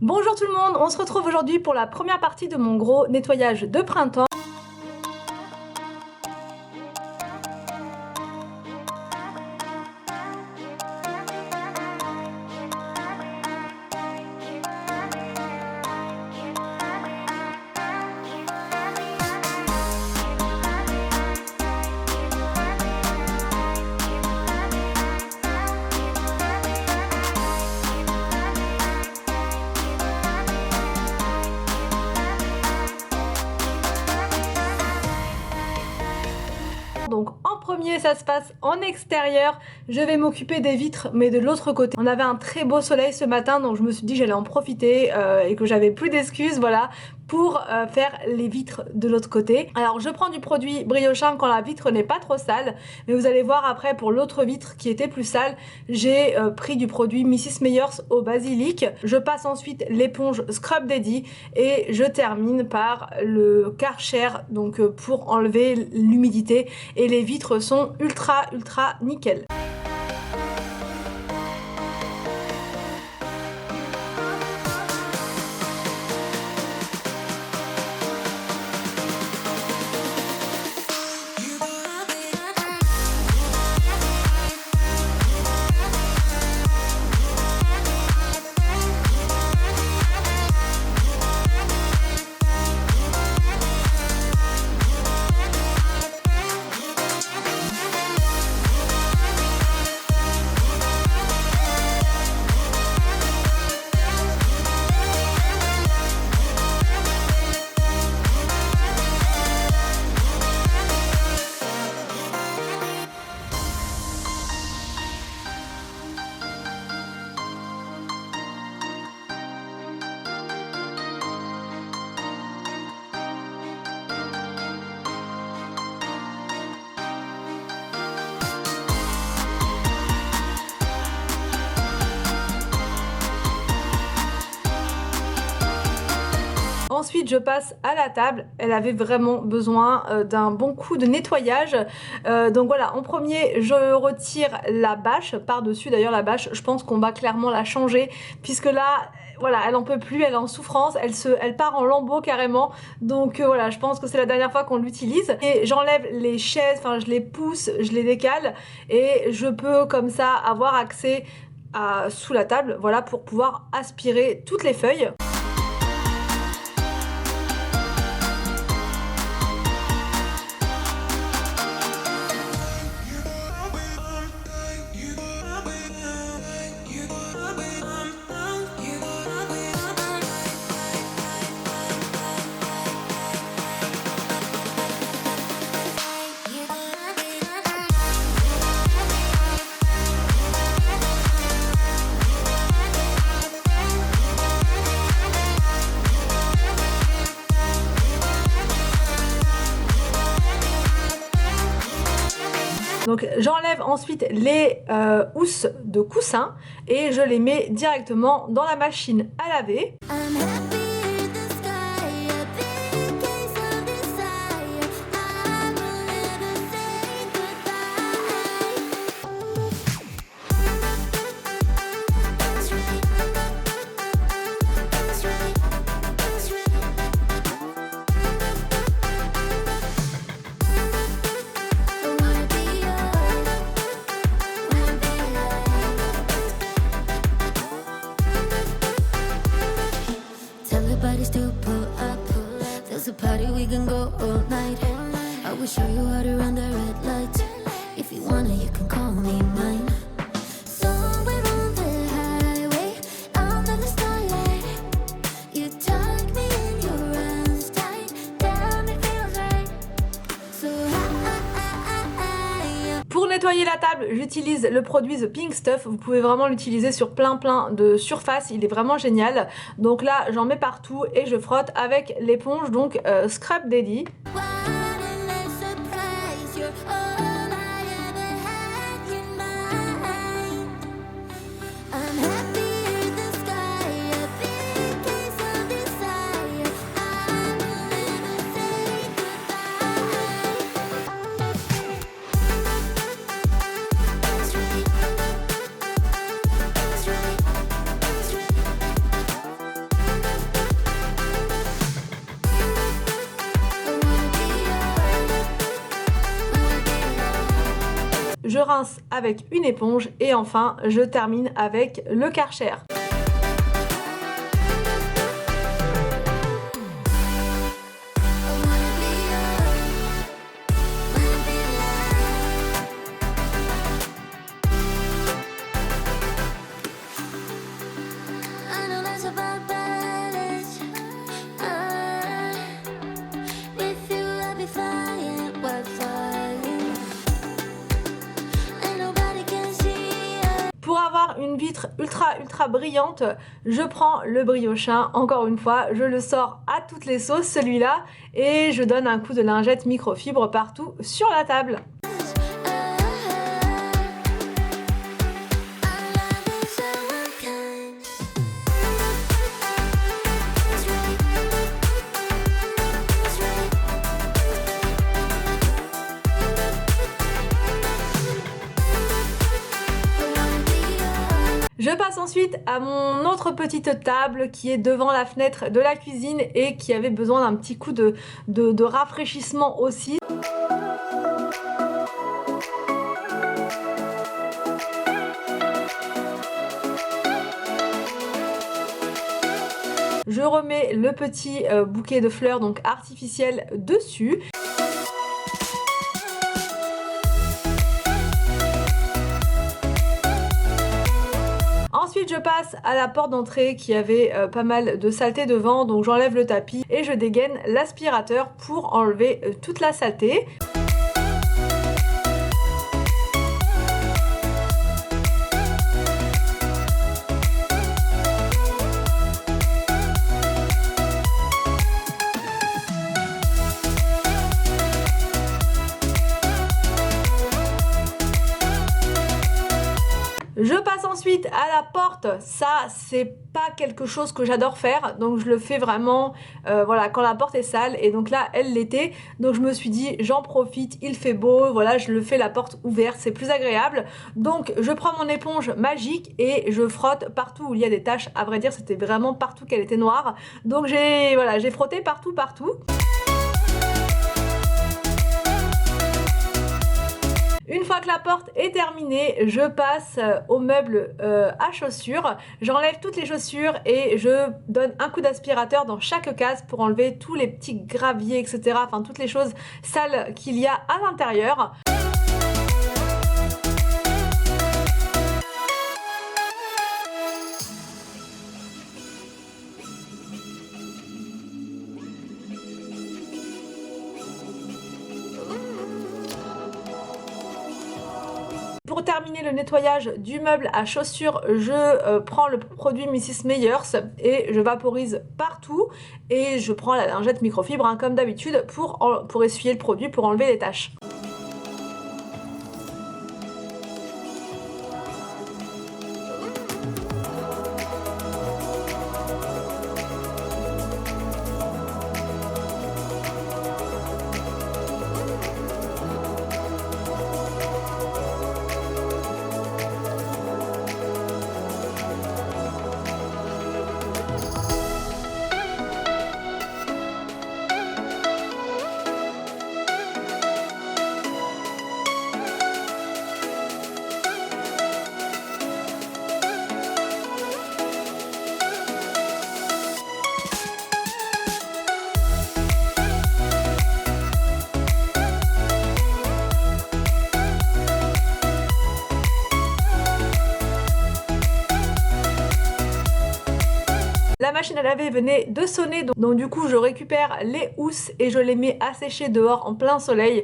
Bonjour tout le monde, on se retrouve aujourd'hui pour la première partie de mon gros nettoyage de printemps. Donc en premier ça se passe en extérieur, je vais m'occuper des vitres mais de l'autre côté. On avait un très beau soleil ce matin donc je me suis dit que j'allais en profiter et que j'avais plus d'excuses voilà pour faire les vitres de l'autre côté. Alors je prends du produit Briochin quand la vitre n'est pas trop sale, mais vous allez voir après pour l'autre vitre qui était plus sale, j'ai pris du produit Mrs Meyers au basilic. Je passe ensuite l'éponge Scrub Daddy et je termine par le Karcher donc pour enlever l'humidité et les vitres sont ultra nickel. Ensuite, je passe à la table. Elle avait vraiment besoin d'un bon coup de nettoyage. Donc voilà, en premier, je retire la bâche par-dessus. D'ailleurs, la bâche, je pense qu'on va clairement la changer puisque là, voilà, elle en peut plus, elle est en souffrance, elle part en lambeaux carrément. Donc voilà, je pense que c'est la dernière fois qu'on l'utilise. Et j'enlève les chaises, enfin je les pousse, je les décale et je peux comme ça avoir accès sous la table, voilà, pour pouvoir aspirer toutes les feuilles. Donc j'enlève ensuite les housses de coussin et je les mets directement dans la machine à laver. A party we can go all night. I will show you how to run the red light. If you wanna, you can call me mine. Somewhere on the highway, under the starlight, you tuck me in your arms tight. Damn, it feels right. So Pour nettoyer la table, j'utilise le produit The Pink Stuff. Vous pouvez vraiment l'utiliser sur plein de surfaces. Il est vraiment génial. Donc là, j'en mets partout et je frotte avec l'éponge, donc Scrub Daddy. rince avec une éponge et enfin je termine avec le Karcher. Pour avoir une vitre ultra brillante, je prends le briochin, encore une fois, je le sors à toutes les sauces celui-là et je donne un coup de lingette microfibre partout sur la table. Je passe ensuite à mon autre petite table qui est devant la fenêtre de la cuisine et qui avait besoin d'un petit coup de rafraîchissement aussi. Je remets le petit bouquet de fleurs donc artificielles dessus. Ensuite, je passe à la porte d'entrée qui avait pas mal de saleté devant, donc j'enlève le tapis et je dégaine l'aspirateur pour enlever toute la saleté. Je passe ensuite à la porte, ça c'est pas quelque chose que j'adore faire, donc je le fais vraiment voilà, quand la porte est sale et donc là elle l'était, donc je me suis dit j'en profite, il fait beau, voilà je le fais la porte ouverte, c'est plus agréable, donc je prends mon éponge magique et je frotte partout où il y a des taches, à vrai dire c'était vraiment partout qu'elle était noire, donc j'ai frotté partout. Une fois que la porte est terminée, je passe au meuble à chaussures. J'enlève toutes les chaussures et je donne un coup d'aspirateur dans chaque case pour enlever tous les petits graviers, etc. Enfin, toutes les choses sales qu'il y a à l'intérieur. Pour terminer le nettoyage du meuble à chaussures, je prends le produit Mrs Meyers et je vaporise partout et je prends la lingette microfibre hein, comme d'habitude pour essuyer le produit, pour enlever les taches. La machine à laver venait de sonner, donc du coup je récupère les housses et je les mets à sécher dehors en plein soleil.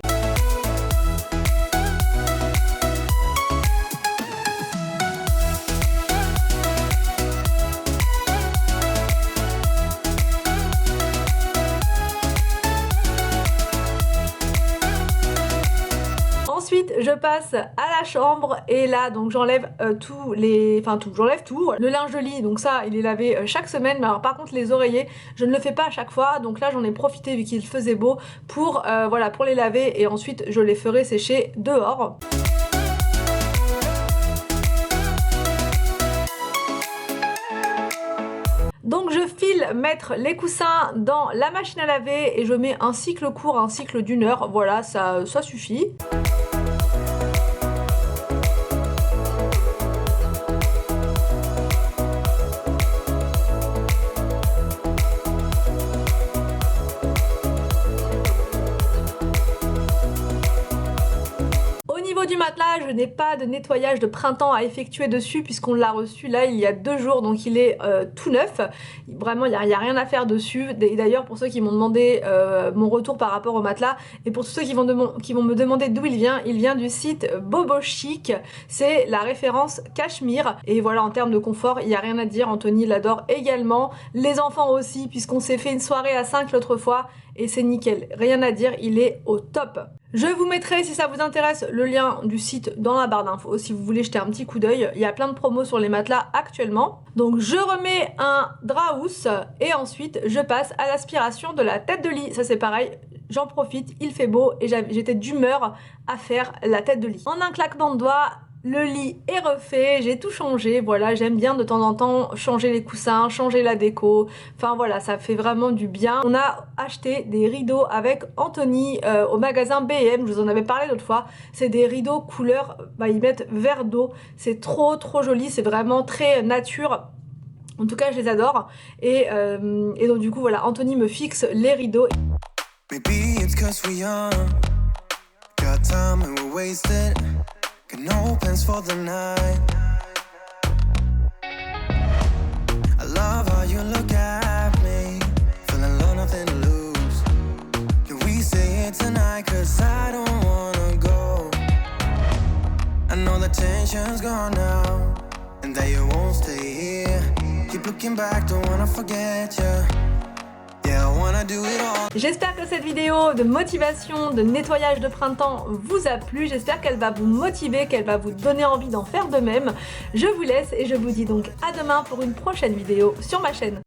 Ensuite, je passe à la chambre et là, donc j'enlève j'enlève tout. Le linge de lit, donc ça, il est lavé chaque semaine. Mais alors par contre, les oreillers, je ne le fais pas à chaque fois. Donc là, j'en ai profité vu qu'il faisait beau pour les laver et ensuite je les ferai sécher dehors. Donc je file mettre les coussins dans la machine à laver et je mets un cycle court, un cycle d'1 heure. Voilà, ça suffit. je n'ai pas de nettoyage de printemps à effectuer dessus puisqu'on l'a reçu là il y a 2 jours, donc il est tout neuf. Vraiment, il n'y a rien à faire dessus. Et d'ailleurs, pour ceux qui m'ont demandé mon retour par rapport au matelas, et pour tous ceux qui vont me demander d'où il vient du site Bobo Chic. C'est la référence cachemire. Et voilà, en termes de confort, il n'y a rien à dire. Anthony l'adore également. Les enfants aussi, puisqu'on s'est fait une soirée à 5 l'autre fois. Et c'est nickel. Rien à dire, il est au top. Je vous mettrai, si ça vous intéresse, le lien du site dans la barre d'infos si vous voulez jeter un petit coup d'œil. Il y a plein de promos sur les matelas actuellement. Donc je remets un drap housse et ensuite je passe à l'aspiration de la tête de lit. Ça c'est pareil, j'en profite, il fait beau et j'étais d'humeur à faire la tête de lit. En un claquement de doigts, le lit est refait, j'ai tout changé, voilà, j'aime bien de temps en temps changer les coussins, changer la déco, enfin voilà, ça fait vraiment du bien. On a acheté des rideaux avec Anthony au magasin B&M, je vous en avais parlé l'autre fois, c'est des rideaux couleur, ils mettent vert d'eau, c'est trop joli, c'est vraiment très nature. En tout cas, je les adore. Et donc du coup, voilà, Anthony me fixe les rideaux. Maybe it's 'cause we're young, got time and we're wasted. No plans for the night. I love how you look at me, feeling low, nothing to lose. Can we say it tonight? 'Cause I don't wanna go. I know the tension's gone now, and that you won't stay here. Keep looking back, don't wanna forget you. J'espère que cette vidéo de motivation, de nettoyage de printemps vous a plu. J'espère qu'elle va vous motiver, qu'elle va vous donner envie d'en faire de même. Je vous laisse et je vous dis donc à demain pour une prochaine vidéo sur ma chaîne.